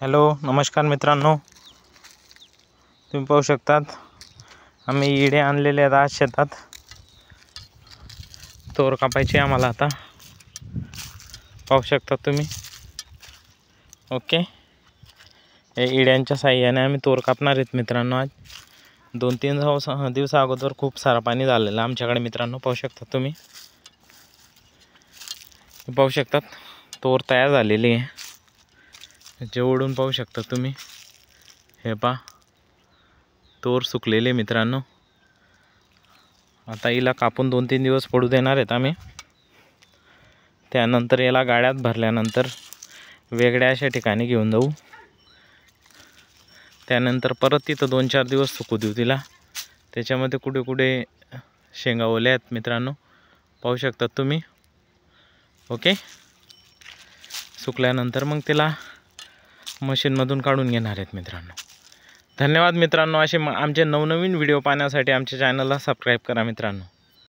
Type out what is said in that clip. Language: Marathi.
हॅलो नमस्कार मित्रांनो, तुम्ही पाहू शकतात आम्ही इडे आणलेले आहेत आज शेतात. तोर कापायची आम्हाला आता पाहू शकता तुम्ही. ओके, हे इड्यांच्या साह्याने आम्ही तोर कापणार आहेत मित्रांनो. आज 2-3 दिवसा अगोदर खूप सारा पाणी झालेलं आमच्याकडे मित्रांनो. पाहू शकता तुम्ही, पाहू शकतात तोर तयार झालेली आहे. जवळून पाहू शकता तुम्ही. हे पहा तोर सुकलेले मित्रांनो. आता हिला कापून 2-3 दिवस पडू देणार आहेत आम्ही. त्यानंतर याला गाड्यात भरल्यानंतर वेगळ्या अशा ठिकाणी घेऊन जाऊ. त्यानंतर परत तिथं 2-4 दिवस सुकू देऊ तिला. त्याच्यामध्ये कुठे कुठे शेंगा ओल्या आहेत मित्रांनो, पाहू शकता तुम्ही. ओके, सुकल्यानंतर मग तिला मशीनमधून काढून घेणार आहेत मित्रांनो. धन्यवाद मित्रांनो. असे आमचे नवनवीन व्हिडिओ पाहण्यासाठी आमच्या चॅनलला सबस्क्राईब करा मित्रांनो.